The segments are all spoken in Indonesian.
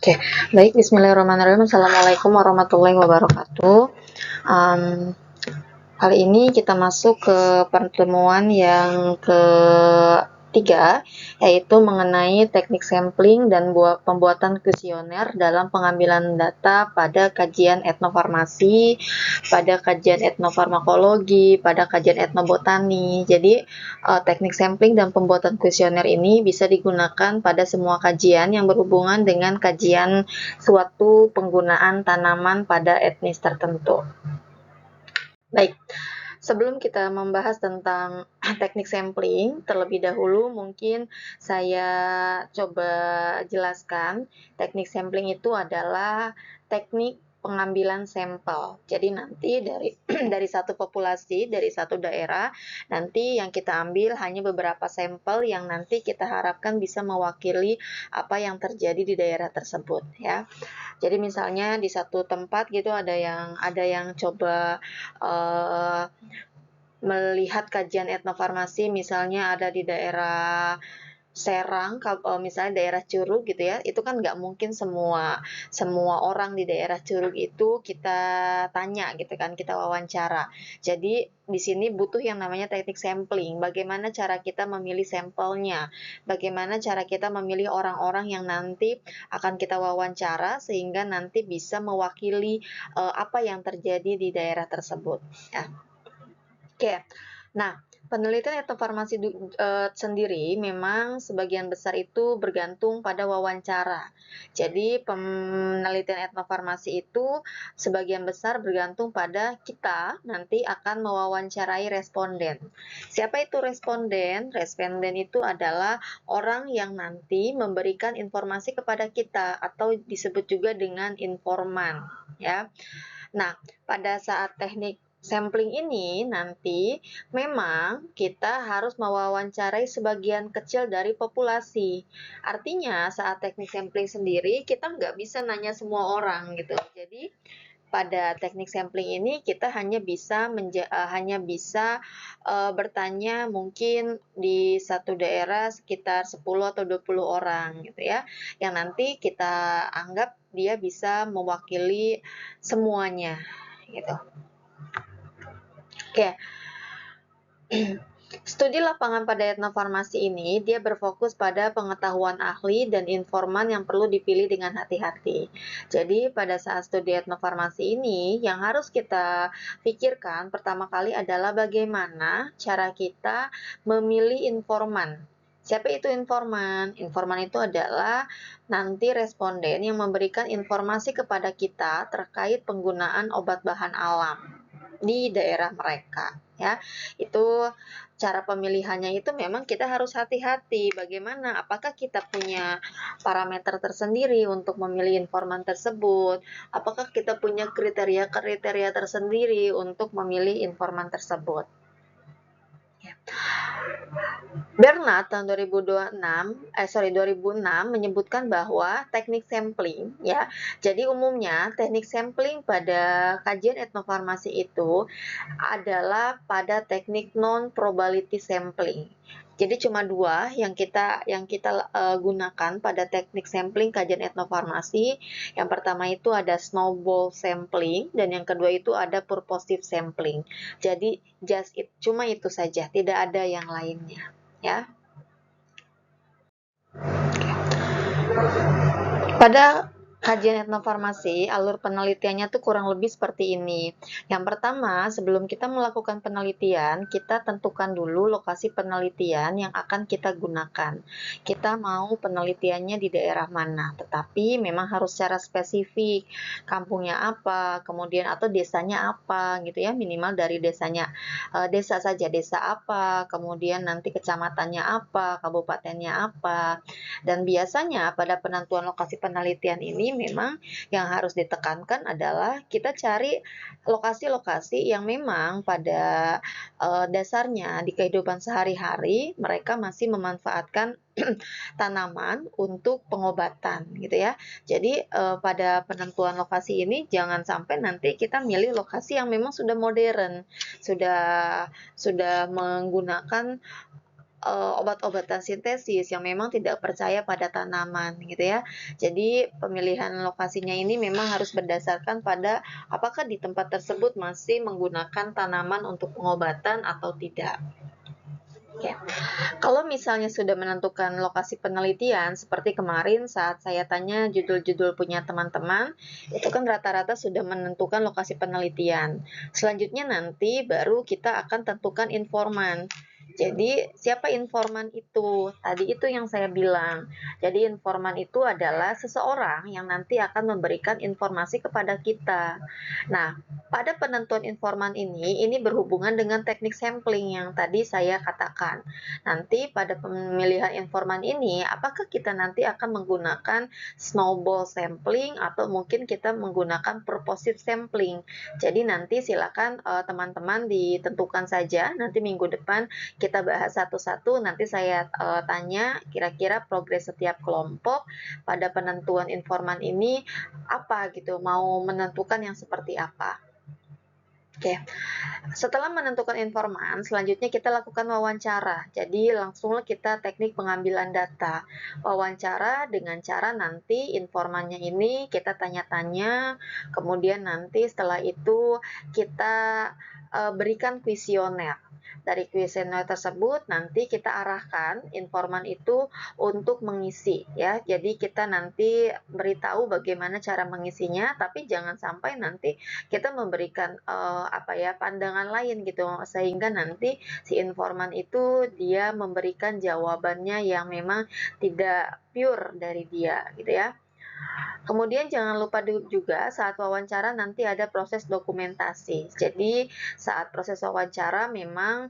Oke, baik. Bismillahirrahmanirrahim. Assalamualaikum warahmatullahi wabarakatuh. Um, Kali ini kita masuk ke pertemuan yang ketiga, yaitu mengenai teknik sampling dan pembuatan kuesioner dalam pengambilan data pada kajian etnofarmasi, pada kajian etnofarmakologi, pada kajian etnobotani. Jadi, teknik sampling dan pembuatan kuesioner ini bisa digunakan pada semua kajian yang berhubungan dengan kajian suatu penggunaan tanaman pada etnis tertentu. Baik, sebelum kita membahas tentang teknik sampling, terlebih dahulu mungkin saya coba jelaskan. Teknik sampling itu adalah teknik pengambilan sampel. Jadi nanti dari dari satu populasi, dari satu daerah, nanti yang kita ambil hanya beberapa sampel yang nanti kita harapkan bisa mewakili apa yang terjadi di daerah tersebut, ya. Jadi misalnya di satu tempat gitu ada yang coba uh, melihat kajian etnofarmasi, misalnya ada di daerah Serang, misalnya daerah Curug gitu ya, itu kan nggak mungkin semua semua orang di daerah Curug itu kita tanya gitu kan, kita wawancara. Jadi di sini butuh yang namanya teknik sampling. Bagaimana cara kita memilih sampelnya? Bagaimana cara kita memilih orang-orang yang nanti akan kita wawancara sehingga nanti bisa mewakili apa yang terjadi di daerah tersebut. Ya. Oke. Nah, penelitian etnofarmasi sendiri memang sebagian besar itu bergantung pada wawancara. Jadi, penelitian etnofarmasi itu sebagian besar bergantung pada kita nanti akan mewawancarai responden. Siapa itu responden? Responden itu adalah orang yang nanti memberikan informasi kepada kita atau disebut juga dengan informan, ya. Nah, pada saat teknik sampling ini nanti memang kita harus mewawancarai sebagian kecil dari populasi. Artinya saat teknik sampling sendiri kita nggak bisa nanya semua orang gitu. Jadi pada teknik sampling ini kita hanya bisa bertanya mungkin di satu daerah sekitar 10 atau 20 orang gitu ya. Yang nanti kita anggap dia bisa mewakili semuanya gitu. Oke. Studi lapangan pada etnofarmasi ini dia berfokus pada pengetahuan ahli dan informan yang perlu dipilih dengan hati-hati. Jadi pada saat studi etnofarmasi ini yang harus kita pikirkan pertama kali adalah bagaimana cara kita memilih informan. Siapa itu informan? Informan itu adalah nanti responden yang memberikan informasi kepada kita terkait penggunaan obat bahan alam di daerah mereka, ya. Itu cara pemilihannya itu memang kita harus hati-hati. Bagaimana? Apakah kita punya parameter tersendiri untuk memilih informan tersebut? Apakah kita punya kriteria-kriteria tersendiri untuk memilih informan tersebut? Bernard tahun 2006 menyebutkan bahwa teknik sampling ya. Jadi umumnya teknik sampling pada kajian etnofarmasi itu adalah pada teknik non probability sampling. Jadi cuma dua yang kita gunakan pada teknik sampling kajian etnofarmasi. Yang pertama itu ada snowball sampling dan yang kedua itu ada purposive sampling. Jadi cuma itu saja, tidak ada yang lainnya, ya. Pada kajian etnofarmasi, alur penelitiannya tuh kurang lebih seperti ini. Yang pertama, sebelum kita melakukan penelitian, kita tentukan dulu lokasi penelitian yang akan kita gunakan. Kita mau penelitiannya di daerah mana, tetapi memang harus secara spesifik. Kampungnya apa, kemudian atau desanya apa gitu ya, minimal dari desanya. Desa saja, desa apa, kemudian nanti kecamatannya apa, kabupatennya apa. Dan biasanya pada penentuan lokasi penelitian ini memang yang harus ditekankan adalah kita cari lokasi-lokasi yang memang pada dasarnya di kehidupan sehari-hari mereka masih memanfaatkan tanaman untuk pengobatan gitu ya. Jadi pada penentuan lokasi ini jangan sampai nanti kita milih lokasi yang memang sudah modern, sudah menggunakan obat-obatan sintesis yang memang tidak percaya pada tanaman gitu ya. Jadi pemilihan lokasinya ini memang harus berdasarkan pada apakah di tempat tersebut masih menggunakan tanaman untuk pengobatan atau tidak. Oke. Kalau misalnya sudah menentukan lokasi penelitian, seperti kemarin saat saya tanya judul-judul punya teman-teman, itu kan rata-rata sudah menentukan lokasi penelitian. Selanjutnya nanti baru kita akan tentukan informan. Jadi siapa informan itu? Tadi itu yang saya bilang. Jadi informan itu adalah seseorang yang nanti akan memberikan informasi kepada kita. Nah, pada penentuan informan ini berhubungan dengan teknik sampling yang tadi saya katakan. Nanti pada pemilihan informan ini, apakah kita nanti akan menggunakan snowball sampling atau mungkin kita menggunakan purposive sampling. Jadi nanti silakan teman-teman ditentukan saja. Nanti minggu depan kita bahas satu-satu. Nanti saya tanya kira-kira progres setiap kelompok pada penentuan informan ini apa gitu, mau menentukan yang seperti apa. Oke, setelah menentukan informan, selanjutnya kita lakukan wawancara. Jadi langsunglah kita teknik pengambilan data. Wawancara dengan cara nanti informannya ini kita tanya-tanya, kemudian nanti setelah itu kita berikan kuesioner. Dari kuesioner tersebut nanti kita arahkan informan itu untuk mengisi ya. Jadi kita nanti beritahu bagaimana cara mengisinya, tapi jangan sampai nanti kita memberikan pandangan lain gitu, sehingga nanti si informan itu dia memberikan jawabannya yang memang tidak pure dari dia gitu ya. Kemudian jangan lupa juga saat wawancara nanti ada proses dokumentasi. Jadi saat proses wawancara memang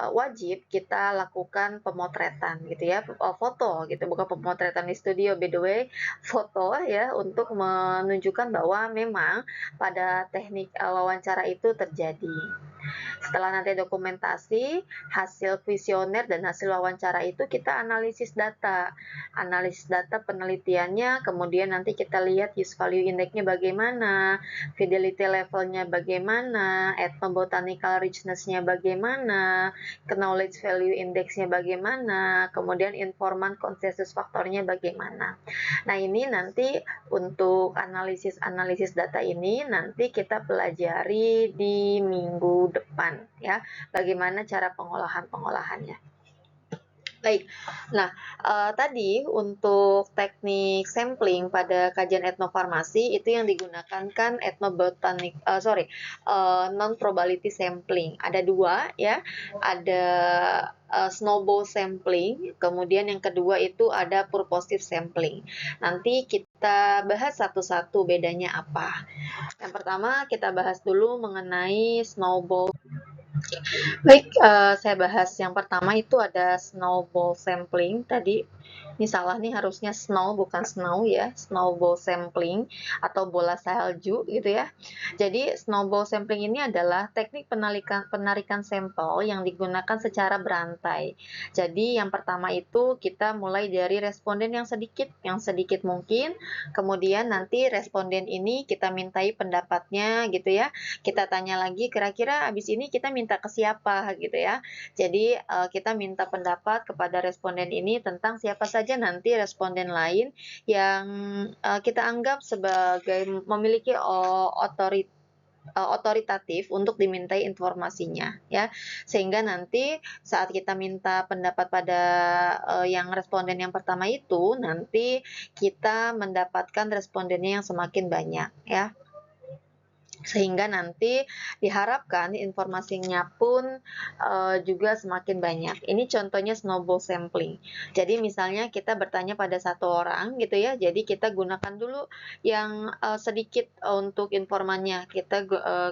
wajib kita lakukan pemotretan gitu ya, foto gitu, bukan pemotretan di studio by the way, foto ya untuk menunjukkan bahwa memang pada teknik wawancara itu terjadi. Setelah nanti dokumentasi, hasil kuesioner dan hasil wawancara itu kita analisis data. Analisis data penelitiannya, kemudian nanti kita lihat use value index-nya bagaimana, fidelity level-nya bagaimana, ethnobotanical richness-nya bagaimana, knowledge value index-nya bagaimana, kemudian informan consensus faktornya bagaimana. Nah, ini nanti untuk analisis data ini nanti kita pelajari di minggu depan ya, bagaimana cara pengolahannya. Baik, nah tadi untuk teknik sampling pada kajian etnofarmasi itu yang digunakan kan non probability sampling. Ada dua ya, ada snowball sampling, kemudian yang kedua itu ada purposive sampling. Nanti kita bahas satu-satu bedanya apa. Yang pertama kita bahas dulu mengenai snowball. Baik, saya bahas yang pertama itu ada snowball sampling tadi. Ini salah nih, harusnya snow bukan snow ya, snowball sampling atau bola salju gitu ya. Jadi snowball sampling ini adalah teknik penarikan sampel yang digunakan secara berantai. Jadi yang pertama itu kita mulai dari responden yang sedikit mungkin, kemudian nanti responden ini kita mintai pendapatnya gitu ya. Kita tanya lagi kira-kira habis ini kita minta ke siapa gitu ya. Jadi kita minta pendapat kepada responden ini tentang siapa saja nanti responden lain yang kita anggap sebagai memiliki otoritatif untuk dimintai informasinya ya, sehingga nanti saat kita minta pendapat pada yang responden yang pertama itu nanti kita mendapatkan respondennya yang semakin banyak ya, sehingga nanti diharapkan informasinya pun juga semakin banyak. Ini contohnya snowball sampling. Jadi misalnya kita bertanya pada satu orang gitu ya, jadi kita gunakan dulu yang sedikit untuk informannya.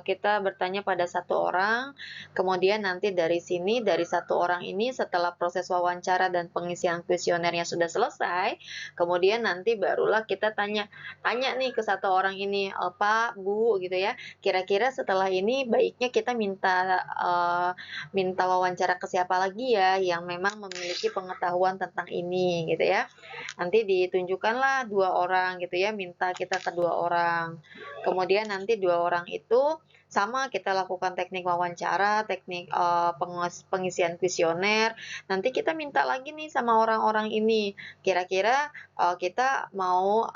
Kita bertanya pada satu orang, kemudian nanti dari sini, dari satu orang ini setelah proses wawancara dan pengisian kuesionernya sudah selesai, kemudian nanti barulah kita tanya nih ke satu orang ini, Pak, Bu gitu ya, kira-kira setelah ini baiknya kita minta wawancara ke siapa lagi ya yang memang memiliki pengetahuan tentang ini gitu ya. Nanti ditunjukkanlah 2 orang gitu ya, minta kita ke 2 orang. Kemudian nanti 2 orang itu sama kita lakukan teknik wawancara, teknik pengisian kuesioner. Nanti kita minta lagi nih sama orang-orang ini, kira-kira kita mau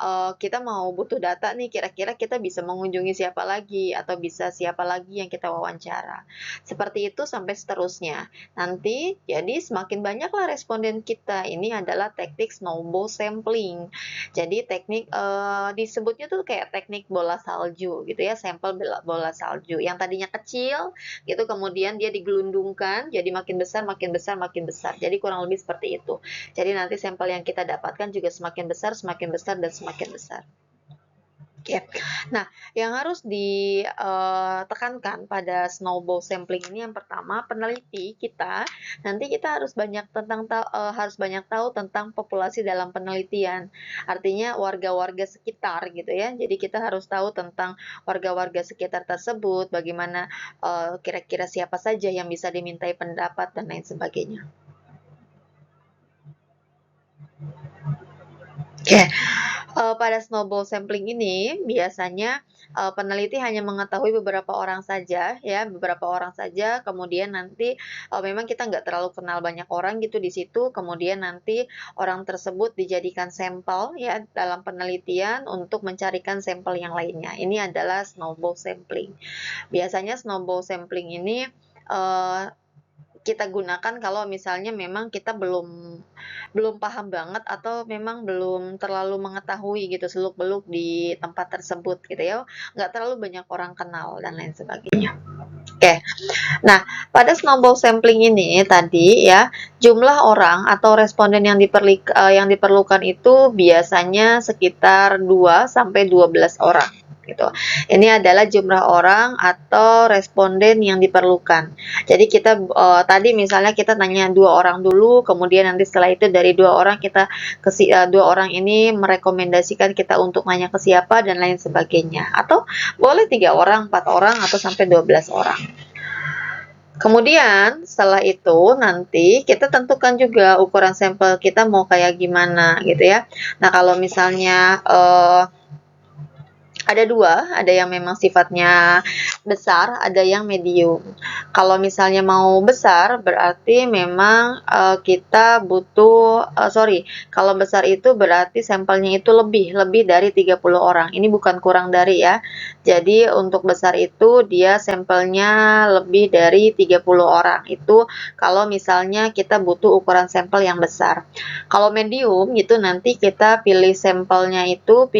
butuh data nih, kira-kira kita bisa mengunjungi siapa lagi atau bisa siapa lagi yang kita wawancara. Seperti itu sampai seterusnya. Nanti jadi semakin banyaklah responden kita. Ini adalah teknik snowball sampling. Jadi teknik disebutnya tuh kayak teknik bola salju gitu ya, sampel bola salju. Yang tadinya kecil gitu kemudian dia digelundungkan jadi makin besar, makin besar, makin besar. Jadi kurang lebih seperti itu. Jadi nanti sampel yang kita dapatkan juga semakin besar, dan semakin besar. Oke. Nah, yang harus ditekankan pada snowball sampling ini yang pertama, peneliti kita nanti kita harus banyak tahu tentang populasi dalam penelitian. Artinya warga-warga sekitar gitu ya. Jadi kita harus tahu tentang warga-warga sekitar tersebut, bagaimana kira-kira siapa saja yang bisa dimintai pendapat dan lain sebagainya. Oke. Pada snowball sampling ini biasanya peneliti hanya mengetahui beberapa orang saja ya, kemudian nanti memang kita nggak terlalu kenal banyak orang gitu di situ, kemudian nanti orang tersebut dijadikan sampel ya dalam penelitian untuk mencarikan sampel yang lainnya. Ini adalah snowball sampling. Biasanya snowball sampling ini kita gunakan kalau misalnya memang kita belum paham banget atau memang belum terlalu mengetahui gitu seluk-beluk di tempat tersebut gitu ya, nggak terlalu banyak orang kenal dan lain sebagainya. Oke, nah pada snowball sampling ini tadi ya jumlah orang atau responden yang diperlukan itu biasanya sekitar 2 sampai 12 orang gitu. Ini adalah jumlah orang atau responden yang diperlukan. Jadi kita tadi misalnya kita tanya 2 orang dulu, kemudian nanti setelah itu dari 2 orang kita 2 orang ini merekomendasikan kita untuk nanya ke siapa dan lain sebagainya. Atau boleh 3 orang, 4 orang atau sampai 12 orang. Kemudian setelah itu nanti kita tentukan juga ukuran sampel kita mau kayak gimana gitu ya. Nah, kalau misalnya ada 2, ada yang memang sifatnya besar, ada yang medium. Kalau misalnya mau besar, berarti memang kita butuh, kalau besar itu berarti sampelnya itu lebih dari 30 orang. Ini bukan kurang dari ya. Jadi untuk besar itu dia sampelnya lebih dari 30 orang. Itu kalau misalnya kita butuh ukuran sampel yang besar. Kalau medium itu nanti kita pilih sampelnya itu,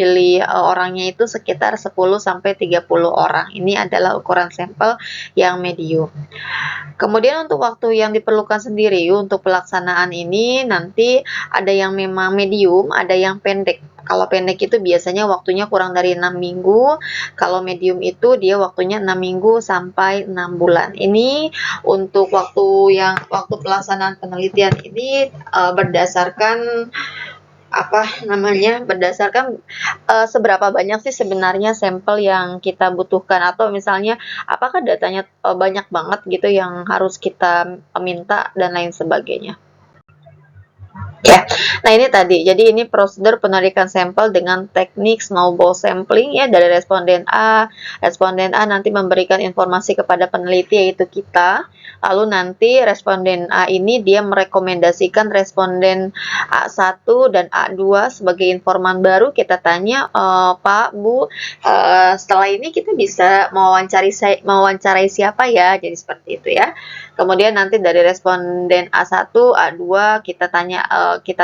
orangnya itu sekitar 10 sampai 30 orang. Ini adalah ukuran sampel yang medium. Kemudian untuk waktu yang diperlukan sendiri untuk pelaksanaan ini nanti ada yang memang medium, ada yang pendek. Kalau pendek itu biasanya waktunya kurang dari 6 minggu, kalau medium itu dia waktunya 6 minggu sampai 6 bulan. Ini untuk waktu pelaksanaan penelitian ini berdasarkan seberapa banyak sih sebenarnya sampel yang kita butuhkan, atau misalnya apakah datanya banyak banget gitu yang harus kita minta dan lain sebagainya. Ya, nah ini tadi. Jadi ini prosedur penarikan sampel dengan teknik snowball sampling ya dari responden A. Responden A nanti memberikan informasi kepada peneliti yaitu kita. Lalu nanti responden A ini dia merekomendasikan responden A1 dan A2 sebagai informan baru. Kita tanya, Pak, Bu, setelah ini kita bisa mewawancarai siapa ya? Jadi seperti itu ya. Kemudian nanti dari responden A1, A2 kita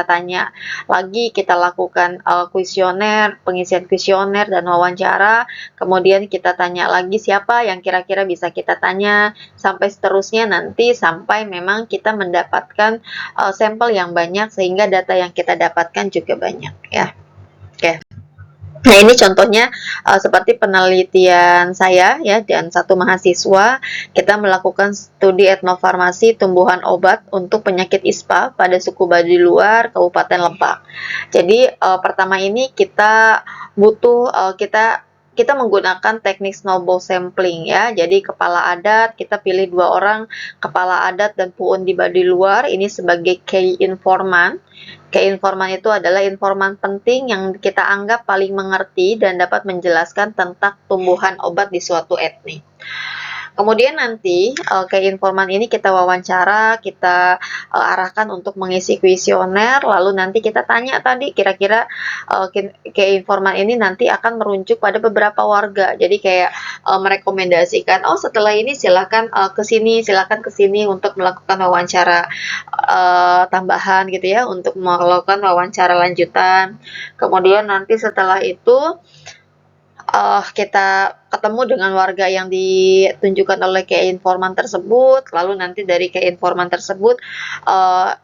tanya lagi, kita lakukan kuesioner, pengisian kuesioner dan wawancara. Kemudian kita tanya lagi siapa yang kira-kira bisa kita tanya sampai seterusnya nanti sampai memang kita mendapatkan sampel yang banyak sehingga data yang kita dapatkan juga banyak ya. Oke. Nah, ini contohnya seperti penelitian saya ya dan satu mahasiswa, kita melakukan studi etnofarmasi tumbuhan obat untuk penyakit ISPA pada suku Baduy Luar, Kabupaten Lebak. Jadi pertama ini kita kita menggunakan teknik snowball sampling ya. Jadi kepala adat, kita pilih 2 orang kepala adat dan puun di Baduy luar ini sebagai key informan. Key informan itu adalah informan penting yang kita anggap paling mengerti dan dapat menjelaskan tentang tumbuhan obat di suatu etnik. Kemudian nanti ke informan ini kita wawancara, kita arahkan untuk mengisi kuesioner, lalu nanti kita tanya tadi kira-kira ke informan ini nanti akan merujuk pada beberapa warga. Jadi kayak merekomendasikan, oh setelah ini silakan ke sini untuk melakukan wawancara tambahan gitu ya, untuk melakukan wawancara lanjutan. Kemudian nanti setelah itu kita ketemu dengan warga yang ditunjukkan oleh key informan tersebut, lalu nanti dari key informan tersebut,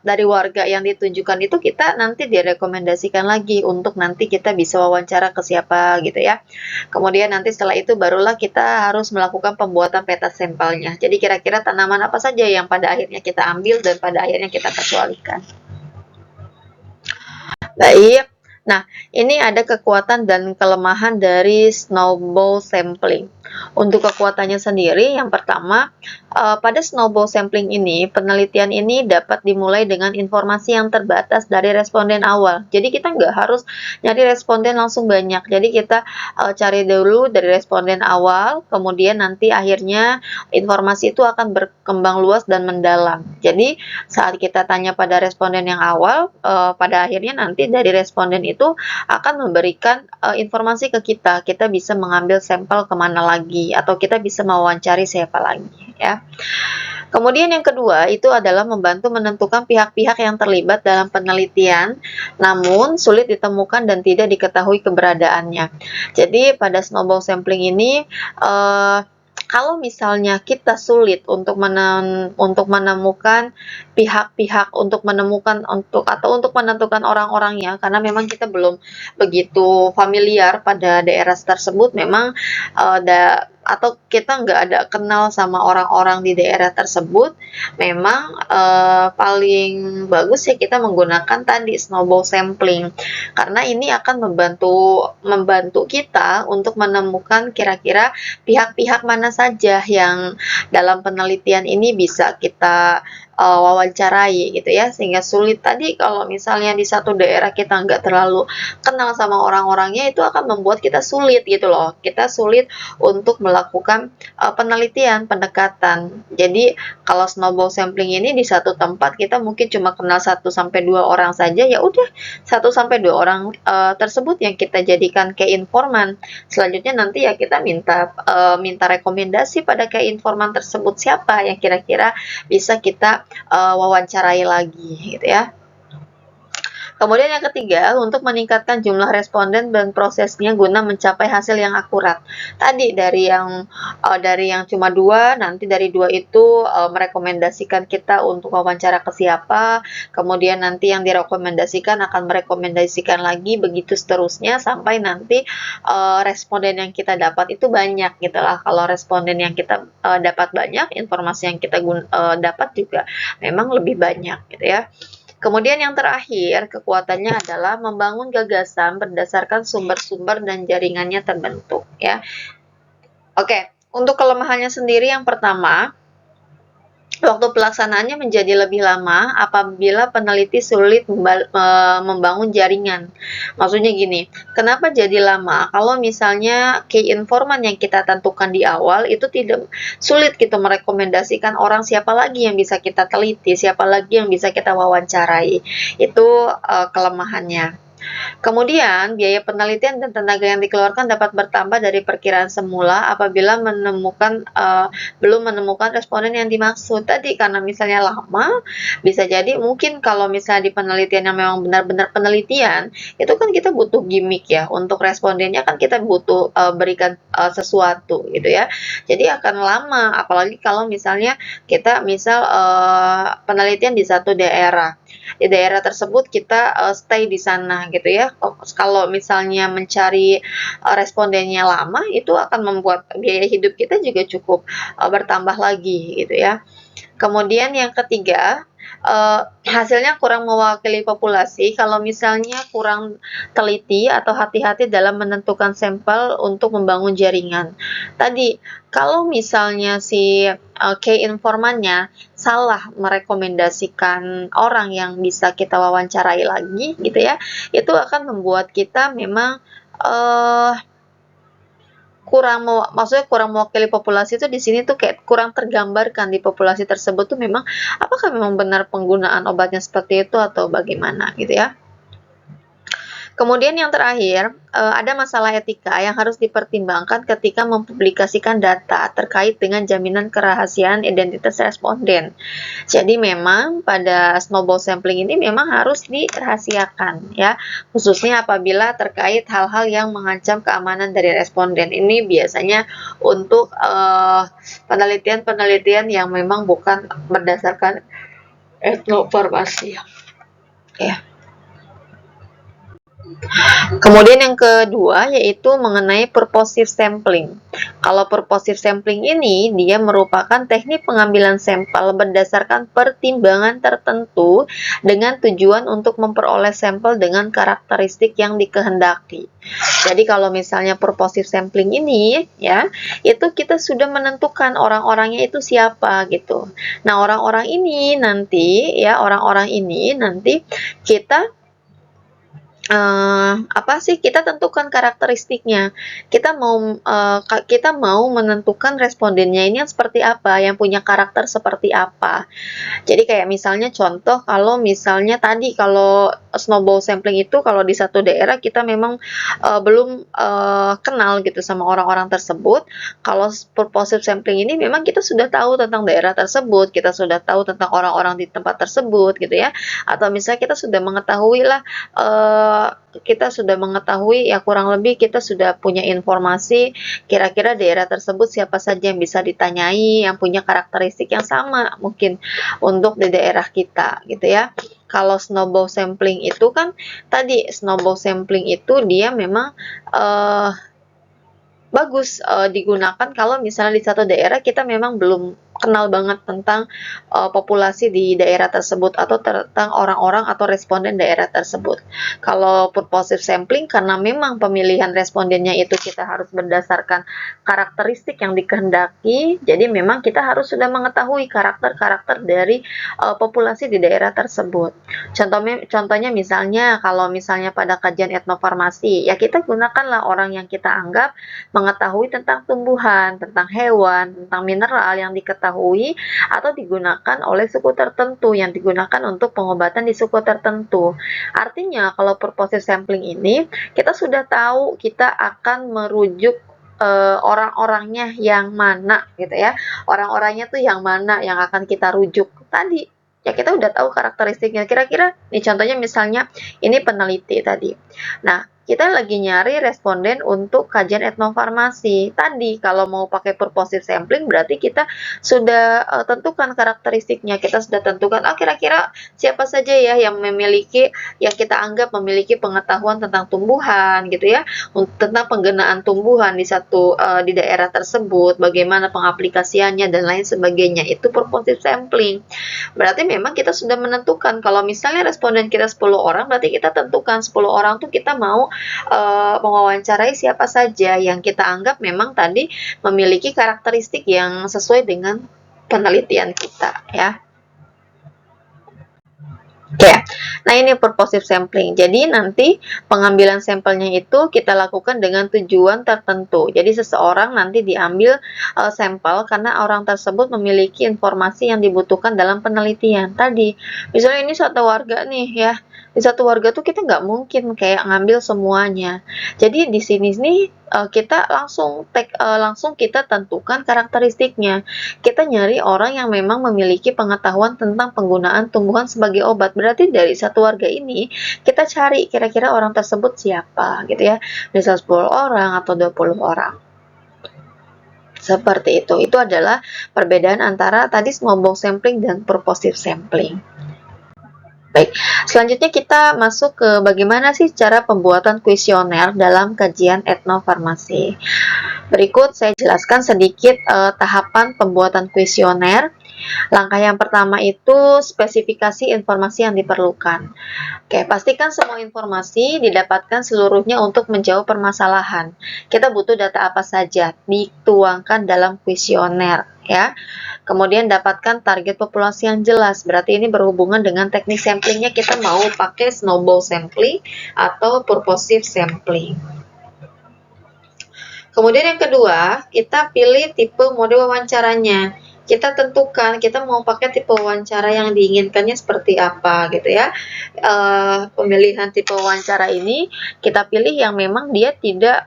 dari warga yang ditunjukkan itu kita nanti direkomendasikan lagi untuk nanti kita bisa wawancara ke siapa gitu ya. Kemudian nanti setelah itu barulah kita harus melakukan pembuatan peta sampelnya. Jadi kira-kira tanaman apa saja yang pada akhirnya kita ambil dan pada akhirnya kita kecualikan. Baik. Nah, ini ada kekuatan dan kelemahan dari snowball sampling. Untuk kekuatannya sendiri, yang pertama, pada snowball sampling ini, penelitian ini dapat dimulai dengan informasi yang terbatas dari responden awal. Jadi kita nggak harus nyari responden langsung banyak. Jadi kita cari dulu dari responden awal, kemudian nanti akhirnya informasi itu akan berkembang luas dan mendalam. Jadi saat kita tanya pada responden yang awal, pada akhirnya nanti dari responden itu akan memberikan informasi ke kita. Kita bisa mengambil sampel kemana lagi, atau kita bisa mewawancari siapa lagi ya. Kemudian yang kedua itu adalah membantu menentukan pihak-pihak yang terlibat dalam penelitian, namun sulit ditemukan dan tidak diketahui keberadaannya. Jadi pada snowball sampling ini kalau misalnya kita sulit untuk menemukan pihak-pihak, untuk menentukan orang-orangnya, karena memang kita belum begitu familiar pada daerah tersebut, memang atau kita nggak ada kenal sama orang-orang di daerah tersebut, memang paling bagus ya kita menggunakan tadi snowball sampling, karena ini akan membantu kita untuk menemukan kira-kira pihak-pihak mana saja yang dalam penelitian ini bisa kita wawancarai gitu ya, sehingga sulit tadi kalau misalnya di satu daerah kita nggak terlalu kenal sama orang-orangnya, itu akan membuat kita sulit gitu loh, kita sulit untuk melakukan penelitian, pendekatan. Jadi kalau snowball sampling ini di satu tempat kita mungkin cuma kenal 1-2 orang saja, ya udah 1-2 orang tersebut yang kita jadikan key informan. Selanjutnya nanti ya kita minta rekomendasi pada key informan tersebut, siapa yang kira-kira bisa kita wawancarai lagi gitu ya. Kemudian yang ketiga, untuk meningkatkan jumlah responden dan prosesnya guna mencapai hasil yang akurat. Tadi dari yang cuma 2, nanti dari 2 itu merekomendasikan kita untuk wawancara ke siapa, kemudian nanti yang direkomendasikan akan merekomendasikan lagi, begitu seterusnya sampai nanti responden yang kita dapat itu banyak gitu lah. Kalau responden yang kita dapat banyak, informasi yang kita dapat juga memang lebih banyak gitu ya. Kemudian yang terakhir, kekuatannya adalah membangun gagasan berdasarkan sumber-sumber dan jaringannya terbentuk ya. Oke, untuk kelemahannya sendiri yang pertama, waktu pelaksanaannya menjadi lebih lama apabila peneliti sulit membangun jaringan. Maksudnya gini, kenapa jadi lama? Kalau misalnya key informan yang kita tentukan di awal itu tidak sulit kita merekomendasikan orang siapa lagi yang bisa kita teliti, siapa lagi yang bisa kita wawancarai. Itu kelemahannya. Kemudian, biaya penelitian dan tenaga yang dikeluarkan dapat bertambah dari perkiraan semula apabila belum menemukan responden yang dimaksud. Tadi karena misalnya lama, bisa jadi mungkin kalau misalnya di penelitian yang memang benar-benar penelitian, itu kan kita butuh gimmick ya, untuk respondennya kan kita butuh berikan sesuatu gitu ya. Jadi akan lama, apalagi kalau misalnya kita penelitian di satu daerah. Di daerah tersebut kita stay di sana gitu ya. Kalau misalnya mencari respondennya lama, itu akan membuat biaya hidup kita juga cukup bertambah lagi gitu ya. Kemudian yang ketiga, hasilnya kurang mewakili populasi kalau misalnya kurang teliti atau hati-hati dalam menentukan sampel untuk membangun jaringan. Tadi, kalau misalnya si key informannya salah merekomendasikan orang yang bisa kita wawancarai lagi gitu ya, itu akan membuat kita memang maksudnya kurang mewakili populasi itu di sini tuh kayak kurang tergambarkan di populasi tersebut tuh memang apakah memang benar penggunaan obatnya seperti itu atau bagaimana gitu ya. Kemudian yang terakhir, ada masalah etika yang harus dipertimbangkan ketika mempublikasikan data terkait dengan jaminan kerahasiaan identitas responden. Jadi memang pada snowball sampling ini memang harus dirahasiakan ya, khususnya apabila terkait hal-hal yang mengancam keamanan dari responden. Ini biasanya untuk penelitian-penelitian yang memang bukan berdasarkan etnofarmasi ya. Kemudian yang kedua yaitu mengenai purposive sampling. Kalau purposive sampling ini dia merupakan teknik pengambilan sampel berdasarkan pertimbangan tertentu dengan tujuan untuk memperoleh sampel dengan karakteristik yang dikehendaki. Jadi kalau misalnya purposive sampling ini ya, itu kita sudah menentukan orang-orangnya itu siapa gitu. Nah, orang-orang ini nanti kita kita tentukan karakteristiknya. Kita mau menentukan respondennya ini yang seperti apa, yang punya karakter seperti apa. Jadi kayak misalnya contoh kalau misalnya tadi kalau snowball sampling itu kalau di satu daerah kita memang belum kenal gitu sama orang-orang tersebut. Kalau purposive sampling ini memang kita sudah tahu tentang daerah tersebut, kita sudah tahu tentang orang-orang di tempat tersebut gitu ya. Atau misalnya kita sudah mengetahui lah ya kurang lebih kita sudah punya informasi kira-kira daerah tersebut siapa saja yang bisa ditanyai yang punya karakteristik yang sama mungkin untuk di daerah kita gitu ya. Kalau snowball sampling itu kan tadi snowball sampling itu dia memang bagus digunakan kalau misalnya di satu daerah kita memang belum kenal banget tentang populasi di daerah tersebut atau tentang orang-orang atau responden daerah tersebut. Kalau purposive sampling karena memang pemilihan respondennya itu kita harus berdasarkan karakteristik yang dikehendaki, jadi memang kita harus sudah mengetahui karakter-karakter dari populasi di daerah tersebut. Contohnya misalnya kalau misalnya pada kajian etnofarmasi, ya kita gunakanlah orang yang kita anggap mengetahui tentang tumbuhan, tentang hewan, tentang mineral yang diketahui atau digunakan oleh suku tertentu yang digunakan untuk pengobatan di suku tertentu. Artinya kalau purposive sampling ini kita sudah tahu kita akan merujuk orang-orangnya yang mana gitu ya. Orang-orangnya tuh yang mana yang akan kita rujuk tadi. Ya kita udah tahu karakteristiknya. Kira-kira nih contohnya misalnya ini peneliti tadi. Nah, kita lagi nyari responden untuk kajian etnofarmasi. Tadi kalau mau pakai purposive sampling berarti kita sudah tentukan karakteristiknya. Kita sudah tentukan kira-kira siapa saja ya yang kita anggap memiliki pengetahuan tentang tumbuhan gitu ya, tentang penggunaan tumbuhan di daerah tersebut, bagaimana pengaplikasiannya dan lain sebagainya. Itu purposive sampling. Berarti memang kita sudah menentukan kalau misalnya responden kita 10 orang berarti kita tentukan 10 orang tuh kita mau mewawancarai siapa saja yang kita anggap memang tadi memiliki karakteristik yang sesuai dengan penelitian kita ya. Oke, nah ini purposive sampling. Jadi nanti pengambilan sampelnya itu kita lakukan dengan tujuan tertentu. Jadi seseorang nanti diambil sampel karena orang tersebut memiliki informasi yang dibutuhkan dalam penelitian. Tadi, misalnya ini satu warga nih ya, di satu warga tuh kita nggak mungkin kayak ngambil semuanya. Jadi di sini nih kita langsung kita tentukan karakteristiknya. Kita nyari orang yang memang memiliki pengetahuan tentang penggunaan tumbuhan sebagai obat. Berarti dari satu warga ini kita cari kira-kira orang tersebut siapa gitu ya. Bisa 10 orang atau 20 orang. Seperti itu. Itu adalah perbedaan antara tadi snowball sampling dan purposive sampling. Baik, selanjutnya kita masuk ke bagaimana sih cara pembuatan kuesioner dalam kajian etnofarmasi. Berikut saya jelaskan sedikit tahapan pembuatan kuesioner. Langkah yang pertama itu spesifikasi informasi yang diperlukan. Oke, pastikan semua informasi didapatkan seluruhnya untuk menjawab permasalahan. Kita butuh data apa saja, dituangkan dalam kuesioner ya. Kemudian dapatkan target populasi yang jelas. Berarti ini berhubungan dengan teknik samplingnya, kita mau pakai snowball sampling atau purposive sampling. Kemudian yang kedua, kita pilih tipe mode wawancaranya. Kita tentukan kita mau pakai tipe wawancara yang diinginkannya seperti apa gitu ya. Pemilihan tipe wawancara ini kita pilih yang memang dia tidak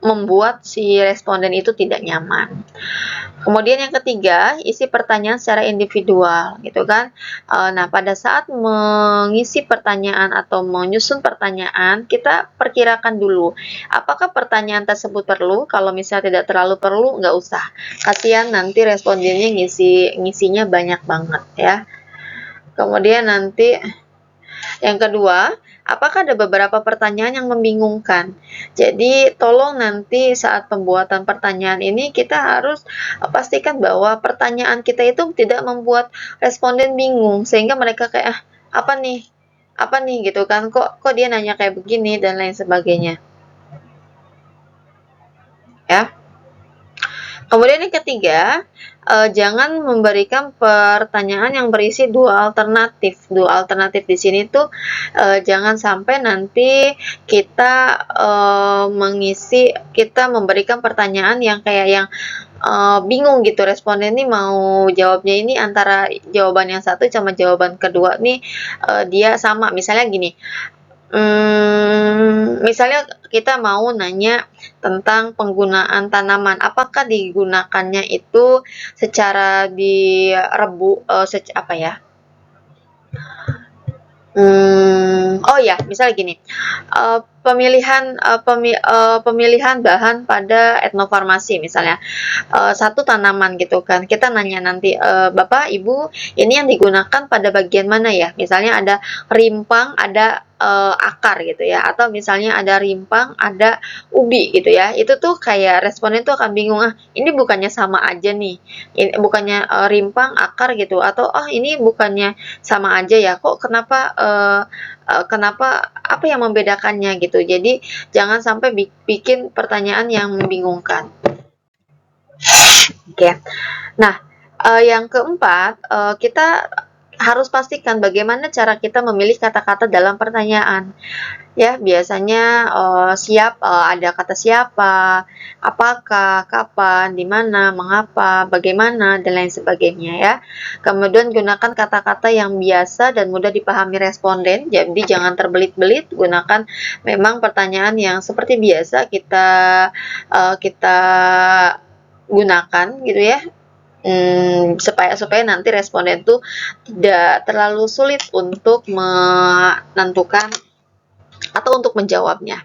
membuat si responden itu tidak nyaman. Kemudian yang ketiga, isi pertanyaan secara individual, gitu kan. Nah, pada saat mengisi pertanyaan atau menyusun pertanyaan, kita perkirakan dulu, apakah pertanyaan tersebut perlu? Kalau misalnya tidak terlalu perlu, nggak usah. Kasihan nanti respondennya ngisinya banyak banget ya. Kemudian nanti yang kedua, apakah ada beberapa pertanyaan yang membingungkan? Jadi, tolong nanti saat pembuatan pertanyaan ini kita harus pastikan bahwa pertanyaan kita itu tidak membuat responden bingung sehingga mereka kayak apa nih? Apa nih gitu kan? Kok dia nanya kayak begini dan lain sebagainya. Ya. Kemudian yang ketiga, jangan memberikan pertanyaan yang berisi dua alternatif. Dua alternatif di sini tuh jangan sampai nanti kita memberikan pertanyaan yang kayak yang bingung gitu, responden nih mau jawabnya ini antara jawaban yang satu sama jawaban kedua nih dia sama. Misalnya gini, misalnya kita mau nanya tentang penggunaan tanaman, apakah digunakannya itu secara direbus, apa ya? Oh ya, misalnya gini, pemilihan bahan pada etnofarmasi misalnya, satu tanaman gitu kan, kita nanya nanti, Bapak, Ibu, ini yang digunakan pada bagian mana ya? Misalnya ada rimpang, ada akar gitu ya, atau misalnya ada rimpang, ada ubi gitu ya, itu tuh kayak responden tuh akan bingung, ini bukannya sama aja nih, ini bukannya rimpang, akar gitu, atau ini bukannya sama aja ya, kok kenapa apa yang membedakannya gitu. Jadi jangan sampai bikin pertanyaan yang membingungkan. Oke. Nah, yang keempat, kita harus pastikan bagaimana cara kita memilih kata-kata dalam pertanyaan. Ya, biasanya ada kata siapa, apakah, kapan, di mana, mengapa, bagaimana, dan lain sebagainya ya. Kemudian gunakan kata-kata yang biasa dan mudah dipahami responden. Jadi jangan terbelit-belit, gunakan memang pertanyaan yang seperti biasa kita gunakan gitu ya. Supaya nanti responden tuh tidak terlalu sulit untuk menentukan atau untuk menjawabnya.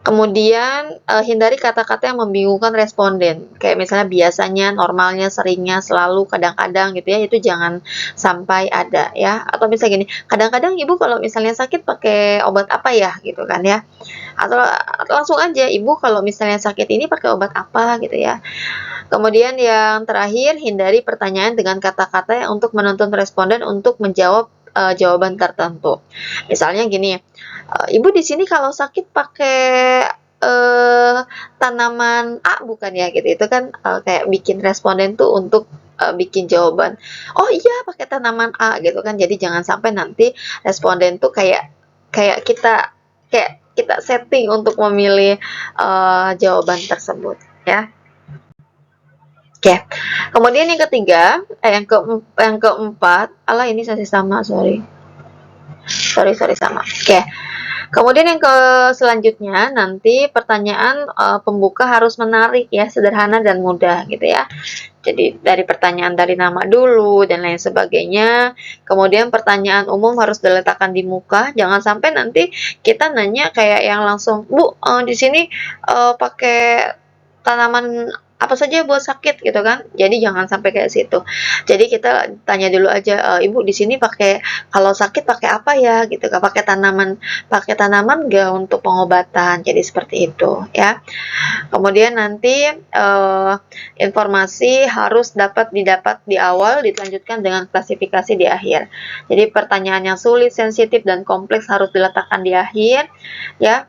Kemudian hindari kata-kata yang membingungkan responden, kayak misalnya biasanya, normalnya, seringnya, selalu, kadang-kadang gitu ya, itu jangan sampai ada ya. Atau misalnya gini, kadang-kadang ibu kalau misalnya sakit pakai obat apa ya gitu kan ya, atau langsung aja, ibu kalau misalnya sakit ini pakai obat apa gitu ya. Kemudian yang terakhir, hindari pertanyaan dengan kata-kata yang untuk menuntun responden untuk menjawab jawaban tertentu. Misalnya gini, Ibu di sini kalau sakit pakai tanaman A bukan ya gitu. Itu kan kayak bikin responden tuh untuk bikin jawaban. Oh iya pakai tanaman A gitu kan. Jadi jangan sampai nanti responden tuh kayak kita setting untuk memilih jawaban tersebut ya. Oke, kemudian yang ketiga, yang keempat, ini masih sama, sorry sama. Oke, kemudian yang selanjutnya nanti pertanyaan pembuka harus menarik ya, sederhana dan mudah gitu ya. Jadi dari pertanyaan dari nama dulu dan lain sebagainya. Kemudian pertanyaan umum harus diletakkan di muka. Jangan sampai nanti kita nanya kayak yang langsung, Bu, di sini pakai tanaman apa saja buat sakit gitu kan. Jadi jangan sampai kayak situ. Jadi kita tanya dulu aja, Ibu di sini pakai kalau sakit pakai apa ya gitu kan, pakai tanaman nggak untuk pengobatan. Jadi seperti itu ya. Kemudian nanti informasi harus didapat di awal, dilanjutkan dengan klasifikasi di akhir. Jadi pertanyaan yang sulit, sensitif dan kompleks harus diletakkan di akhir ya.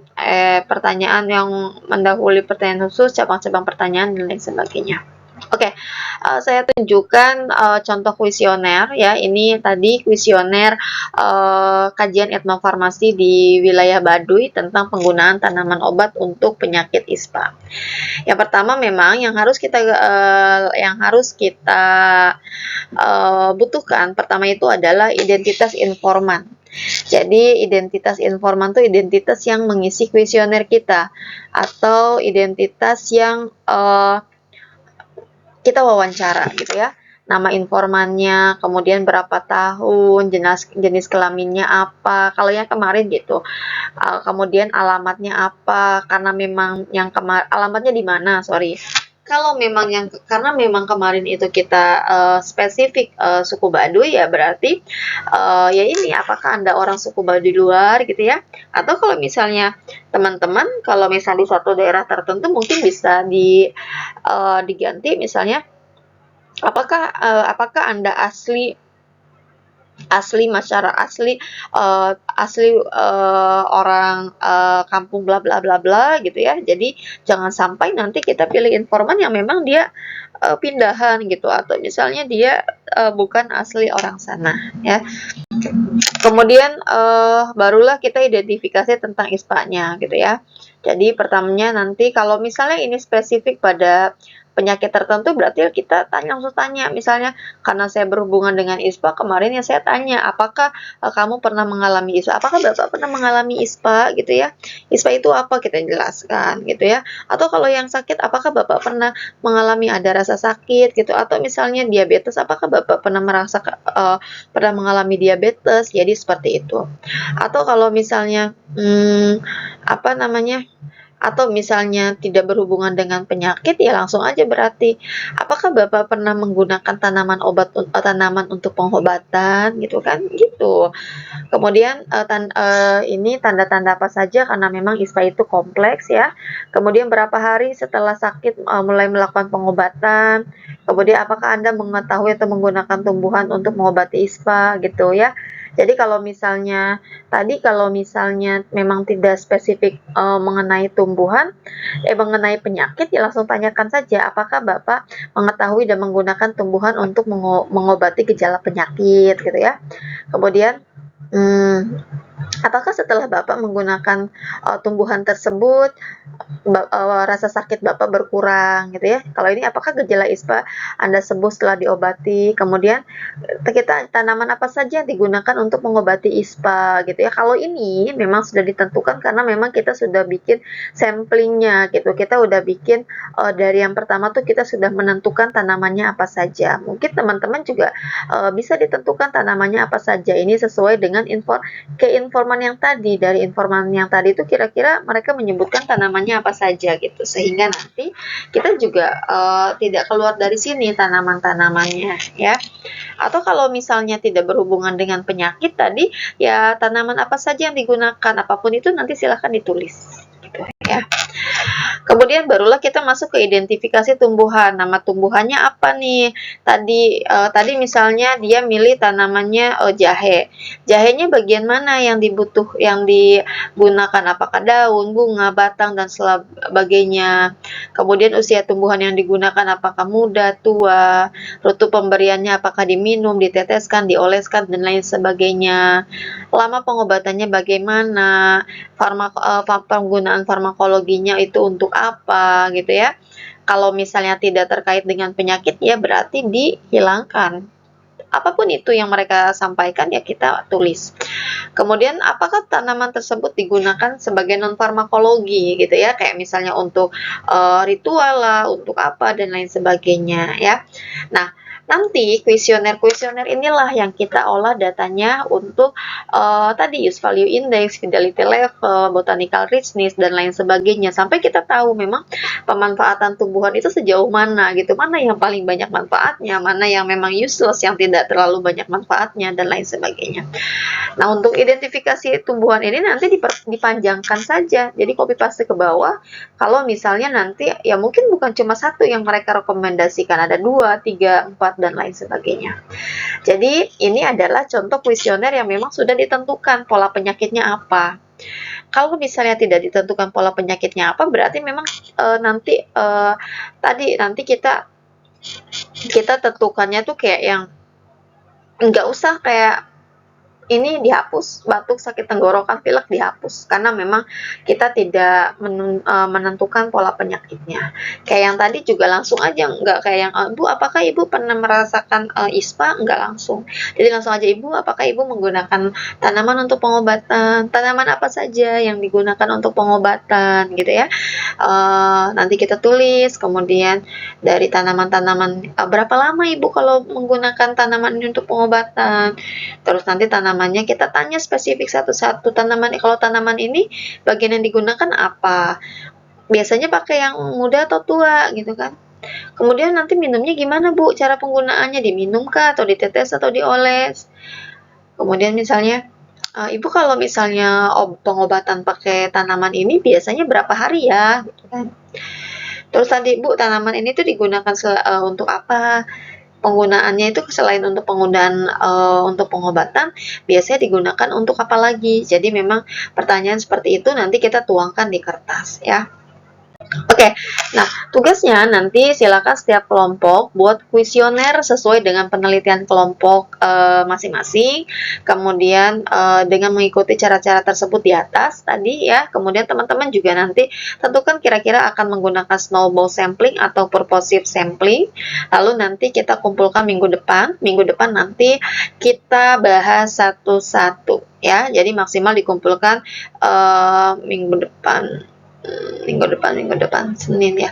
Pertanyaan yang mendahului pertanyaan khusus, cabang-cabang pertanyaan dan lain sebagainya. Oke, saya tunjukkan contoh kuesioner ya. Ini tadi kuesioner kajian etnofarmasi di wilayah Baduy tentang penggunaan tanaman obat untuk penyakit ISPA. Yang pertama memang yang harus kita butuhkan pertama itu adalah identitas informan. Jadi identitas informan itu identitas yang mengisi kuesioner kita atau identitas yang kita wawancara gitu ya. Nama informannya, kemudian berapa tahun, jenis kelaminnya apa, kalau yang kemarin gitu. Kemudian alamatnya apa, karena memang yang alamatnya di mana, sorry. Kalau memang karena memang kemarin itu kita spesifik suku Baduy ya berarti ya ini apakah Anda orang suku Baduy luar gitu ya. Atau kalau misalnya teman-teman kalau misalnya di satu daerah tertentu mungkin bisa diganti misalnya apakah Anda asli masyarakat asli orang kampung bla bla bla bla gitu ya. Jadi jangan sampai nanti kita pilih informan yang memang dia pindahan gitu atau misalnya dia bukan asli orang sana ya. Kemudian barulah kita identifikasi tentang ISPA-nya gitu ya. Jadi pertamanya nanti kalau misalnya ini spesifik pada penyakit tertentu berarti kita langsung tanya misalnya karena saya berhubungan dengan ISPA kemarin ya saya tanya apakah kamu pernah mengalami ISPA, apakah Bapak pernah mengalami ISPA gitu ya. ISPA itu apa kita jelaskan gitu ya. Atau kalau yang sakit apakah Bapak pernah mengalami ada rasa sakit gitu atau misalnya diabetes apakah Bapak pernah pernah mengalami diabetes. Jadi seperti itu. Atau kalau misalnya atau misalnya tidak berhubungan dengan penyakit ya langsung aja berarti apakah Bapak pernah menggunakan tanaman untuk pengobatan gitu kan gitu. Kemudian ini tanda-tanda apa saja karena memang ISPA itu kompleks ya. Kemudian berapa hari setelah sakit mulai melakukan pengobatan. Kemudian apakah Anda mengetahui atau menggunakan tumbuhan untuk mengobati ISPA gitu ya. Jadi kalau misalnya memang tidak spesifik mengenai tumbuhan, mengenai penyakit ya langsung tanyakan saja apakah Bapak mengetahui dan menggunakan tumbuhan untuk mengobati gejala penyakit gitu ya. Kemudian apakah setelah Bapak menggunakan tumbuhan tersebut rasa sakit Bapak berkurang gitu ya. Kalau ini apakah gejala ISPA Anda sembuh setelah diobati. Kemudian kita tanaman apa saja yang digunakan untuk mengobati ISPA gitu ya. Kalau ini memang sudah ditentukan karena memang kita sudah bikin samplingnya gitu. Kita udah bikin dari yang pertama tuh kita sudah menentukan tanamannya apa saja. Mungkin teman-teman juga bisa ditentukan tanamannya apa saja. Ini sesuai dengan keinforman yang tadi. Dari informan yang tadi itu kira-kira mereka menyebutkan tanamannya apa saja gitu. Sehingga nanti kita juga tidak keluar dari sini tanaman-tanamannya ya. Atau kalau misalnya tidak berhubungan dengan penyakit tadi ya tanaman apa saja yang digunakan apapun itu nanti silahkan ditulis gitu ya. Kemudian barulah kita masuk ke identifikasi tumbuhan. Nama tumbuhannya apa nih? Tadi misalnya dia milih tanamannya jahe. Jahenya bagian mana yang digunakan? Apakah daun, bunga, batang dan sebagainya. Kemudian usia tumbuhan yang digunakan apakah muda, tua, rutu pemberiannya apakah diminum, diteteskan, dioleskan dan lain sebagainya. Lama pengobatannya bagaimana? Penggunaan farmakologinya itu untuk apa gitu ya. Kalau misalnya tidak terkait dengan penyakit ya berarti dihilangkan. Apapun itu yang mereka sampaikan ya kita tulis. Kemudian apakah tanaman tersebut digunakan sebagai non farmakologi gitu ya, kayak misalnya untuk ritual lah, untuk apa dan lain sebagainya ya. Nah, nanti kuesioner inilah yang kita olah datanya untuk tadi use value index, fidelity level, botanical richness dan lain sebagainya, sampai kita tahu memang pemanfaatan tumbuhan itu sejauh mana gitu, mana yang paling banyak manfaatnya, mana yang memang useless yang tidak terlalu banyak manfaatnya dan lain sebagainya. Nah, untuk identifikasi tumbuhan ini nanti dipanjangkan saja. Jadi copy paste ke bawah. Kalau misalnya nanti ya mungkin bukan cuma satu yang mereka rekomendasikan, ada 2, 3, 4 dan lain sebagainya. Jadi ini adalah contoh kuesioner yang memang sudah ditentukan pola penyakitnya apa. Kalau misalnya tidak ditentukan pola penyakitnya apa, berarti memang nanti kita tentukannya tuh kayak yang nggak usah kayak ini dihapus, batuk, sakit tenggorokan, pilek dihapus, karena memang kita tidak menentukan pola penyakitnya. Kayak yang tadi juga langsung aja, nggak kayak yang, Bu, apakah Ibu pernah merasakan ISPA? Nggak langsung. Jadi langsung aja, Ibu, apakah Ibu menggunakan tanaman untuk pengobatan? Tanaman apa saja yang digunakan untuk pengobatan, gitu ya. Nanti kita tulis, kemudian dari tanaman-tanaman, berapa lama Ibu kalau menggunakan tanaman ini untuk pengobatan? Terus nanti tanamannya kita tanya spesifik satu-satu, kalau tanaman ini bagian yang digunakan apa, biasanya pakai yang muda atau tua gitu kan. Kemudian nanti minumnya gimana Bu, cara penggunaannya, diminum kah atau ditetes atau dioles. Kemudian misalnya Ibu kalau misalnya pengobatan pakai tanaman ini biasanya berapa hari ya gitu kan. Terus tadi Bu, tanaman ini tuh digunakan untuk apa, penggunaannya itu selain untuk untuk pengobatan, biasanya digunakan untuk apa lagi. Jadi memang pertanyaan seperti itu nanti kita tuangkan di kertas ya. Oke, nah tugasnya nanti silakan setiap kelompok buat kuesioner sesuai dengan penelitian kelompok masing-masing. Kemudian dengan mengikuti cara-cara tersebut di atas tadi ya. Kemudian teman-teman juga nanti tentukan kira-kira akan menggunakan snowball sampling atau purposive sampling. Lalu nanti kita kumpulkan minggu depan. Minggu depan nanti kita bahas satu-satu ya. Jadi maksimal dikumpulkan minggu depan Senin ya.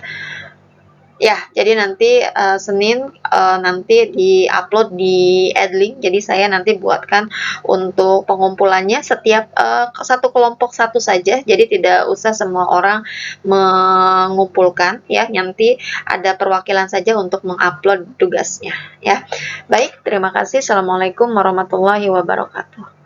Jadi nanti Senin nanti di-upload di Adlink. Jadi saya nanti buatkan untuk pengumpulannya setiap satu kelompok satu saja. Jadi tidak usah semua orang mengumpulkan ya. Nanti ada perwakilan saja untuk mengupload tugasnya ya. Baik, terima kasih. Assalamualaikum warahmatullahi wabarakatuh.